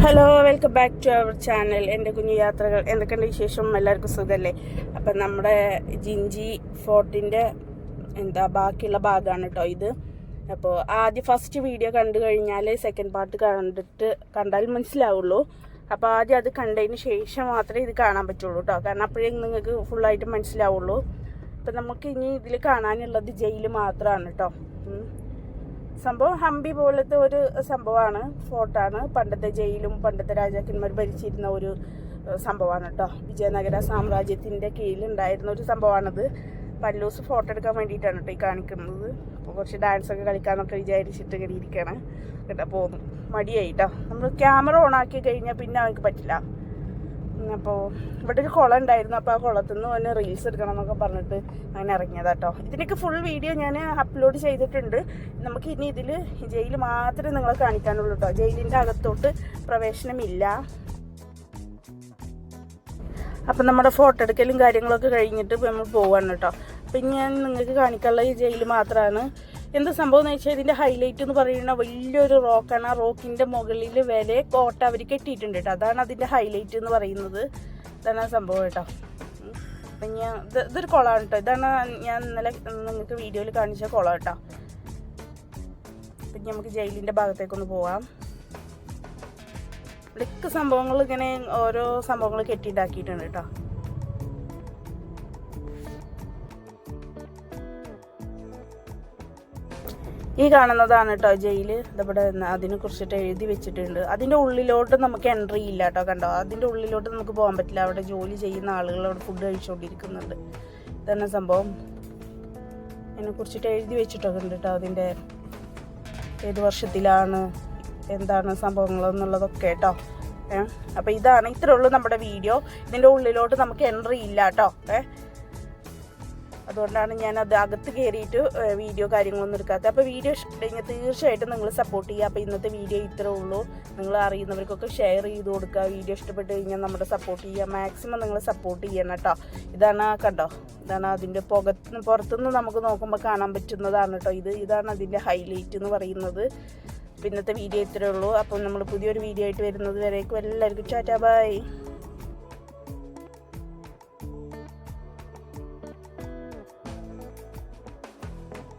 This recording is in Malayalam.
Hello, welcome back to our channel. എൻ്റെ കുഞ്ഞു യാത്രകൾ. എന്തൊക്കെയുണ്ട് വിശേഷം? എല്ലാവർക്കും സുഖമല്ലേ? അപ്പം നമ്മുടെ ജിഞ്ചി ഫോർട്ടിൻ്റെ ബാക്കിയുള്ള ഭാഗമാണ് കേട്ടോ ഇത്. അപ്പോൾ ആദ്യം ഫസ്റ്റ് വീഡിയോ കണ്ടു കഴിഞ്ഞാൽ സെക്കൻഡ് പാർട്ട് കണ്ടാൽ മനസ്സിലാവുള്ളൂ. അപ്പോൾ ആദ്യം അത് കണ്ടതിന് ശേഷം മാത്രമേ ഇത് കാണാൻ പറ്റുള്ളൂ കേട്ടോ. കാരണം അപ്പോഴേ നിങ്ങൾക്ക് ഫുള്ളായിട്ട് മനസ്സിലാവുള്ളൂ. അപ്പം നമുക്ക് ഇനി ഇതിൽ കാണാനുള്ളത് ജയിൽ മാത്രമാണ് കേട്ടോ. സംഭവം ഹംപി പോലത്തെ ഒരു സംഭവമാണ്, ഫോർട്ടാണ്. പണ്ടത്തെ ജയിലും പണ്ടത്തെ രാജാക്കന്മാർ ഭരിച്ചിരുന്ന ഒരു സംഭവമാണ് കേട്ടോ. വിജയനഗര സാമ്രാജ്യത്തിൻ്റെ കീഴിലുണ്ടായിരുന്ന ഒരു സംഭവമാണത്. പല്ലൂസ് ഫോട്ടോ എടുക്കാൻ വേണ്ടിയിട്ടാണ് കേട്ടോ ഈ കാണിക്കുന്നത്. അപ്പോൾ കുറച്ച് ഡാൻസൊക്കെ കളിക്കാമെന്നൊക്കെ വിചാരിച്ചിട്ട് ഇങ്ങനെ ഇരിക്കണം കേട്ടോ. പോന്നു മടിയായി കേട്ടോ. നമ്മൾ ക്യാമറ ഓണാക്കി കഴിഞ്ഞാൽ പിന്നെ അവർക്ക് പറ്റില്ല. അപ്പോൾ ഇവിടെ ഒരു കുളം ഉണ്ടായിരുന്നു. അപ്പോൾ ആ കുളത്തിൽ നിന്ന് തന്നെ റീൽസ് എടുക്കണം എന്നൊക്കെ പറഞ്ഞിട്ട് അങ്ങനെ ഇറങ്ങിയതാ കേട്ടോ. ഇതിനൊക്കെ ഫുൾ വീഡിയോ ഞാൻ അപ്ലോഡ് ചെയ്തിട്ടുണ്ട്. നമുക്ക് ഇനി ഇതിൽ ജയിൽ മാത്രമേ നിങ്ങളെ കാണിക്കാനുള്ളൂ കേട്ടോ. ജയിലിൻ്റെ അകത്തോട്ട് പ്രവേശനമില്ല. അപ്പം നമ്മുടെ ഫോട്ടോ എടുക്കലും കാര്യങ്ങളൊക്കെ കഴിഞ്ഞിട്ട് നമ്മൾ പോവാണ് കേട്ടോ. അപ്പം ഞാൻ നിങ്ങൾക്ക് കാണിക്കാനുള്ള ഈ ജയിൽ മാത്രമാണ്. എന്ത് സംഭവം എന്ന് വെച്ചാൽ ഇതിൻ്റെ ഹൈലൈറ്റ് എന്ന് പറയുന്ന വലിയൊരു റോക്കാണ്. ആ റോക്കിൻ്റെ മുകളിൽ വരെ കോട്ട അവർ കെട്ടിയിട്ടുണ്ട് കേട്ടോ. അതാണ് അതിൻ്റെ ഹൈലൈറ്റ് എന്ന് പറയുന്നത്. ഇതാണ് ആ സംഭവം കേട്ടോ. അപ്പം ഇതൊരു കുളമാണ് കേട്ടോ. ഇതാണ് ഞാൻ ഇന്നലെ നിങ്ങൾക്ക് വീഡിയോയിൽ കാണിച്ച കുളം കേട്ടോ. അപ്പം നമുക്ക് ജയിലിൻ്റെ ഭാഗത്തേക്കൊന്ന് പോവാം. ഇവിടെയൊക്കെ സംഭവങ്ങൾ ഇങ്ങനെ ഓരോ സംഭവങ്ങൾ കെട്ടിയിട്ടാക്കിയിട്ടുണ്ട് കേട്ടോ. ഈ കാണുന്നതാണ് കേട്ടോ ജയിൽ. ഇതവിടെ അതിനെ കുറിച്ചിട്ട് എഴുതി വെച്ചിട്ടുണ്ട്. അതിൻ്റെ ഉള്ളിലോട്ട് നമുക്ക് എൻട്രി ഇല്ല കേട്ടോ. കണ്ടോ, അതിൻ്റെ ഉള്ളിലോട്ട് നമുക്ക് പോകാൻ പറ്റില്ല. അവിടെ ജോലി ചെയ്യുന്ന ആളുകൾ അവിടെ ഫുഡ് കഴിച്ചുകൊണ്ടിരിക്കുന്നുണ്ട്. ഇതന്നെ സംഭവം. അതിനെക്കുറിച്ചിട്ട് എഴുതി വെച്ചിട്ടൊക്കെ ഉണ്ട് കേട്ടോ. അതിൻ്റെ ഏത് വർഷത്തിലാണ് എന്താണ് സംഭവങ്ങളെന്നുള്ളതൊക്കെ കേട്ടോ. അപ്പോൾ ഇതാണ്, ഇത്രേ ഉള്ളൂ നമ്മുടെ വീഡിയോ. ഇതിൻ്റെ ഉള്ളിലോട്ട് നമുക്ക് എൻട്രി ഇല്ല കേട്ടോ. അതുകൊണ്ടാണ് ഞാൻ അത് അകത്ത് കയറിയിട്ട് വീഡിയോ കാര്യങ്ങളൊന്നും എടുക്കാത്തത്. അപ്പോൾ വീഡിയോ ഇഷ്ടപ്പെട്ടെങ്കിൽ തീർച്ചയായിട്ടും നിങ്ങൾ സപ്പോർട്ട് ചെയ്യുക. അപ്പോൾ ഇന്നത്തെ വീഡിയോ ഇത്രേ ഉള്ളൂ. നിങ്ങൾ അറിയുന്നവർക്കൊക്കെ ഷെയർ ചെയ്ത് കൊടുക്കുക. വീഡിയോ ഇഷ്ടപ്പെട്ട് കഴിഞ്ഞാൽ നമ്മുടെ സപ്പോർട്ട് ചെയ്യുക. മാക്സിമം നിങ്ങൾ സപ്പോർട്ട് ചെയ്യണം കേട്ടോ. ഇതാണ് കണ്ടോ, ഇതാണ് അതിൻ്റെ പുറത്തുനിന്ന് നമുക്ക് നോക്കുമ്പോൾ കാണാൻ പറ്റുന്നതാണ് കേട്ടോ. ഇതാണ് അതിൻ്റെ ഹൈലൈറ്റ് എന്ന് പറയുന്നത്. അപ്പോൾ ഇന്നത്തെ വീഡിയോ ഇത്രേ ഉള്ളൂ. അപ്പോൾ നമ്മൾ പുതിയൊരു വീഡിയോ ആയിട്ട് വരുന്നത് വരേക്കും എല്ലാവർക്കും ടാറ്റാ ബൈ.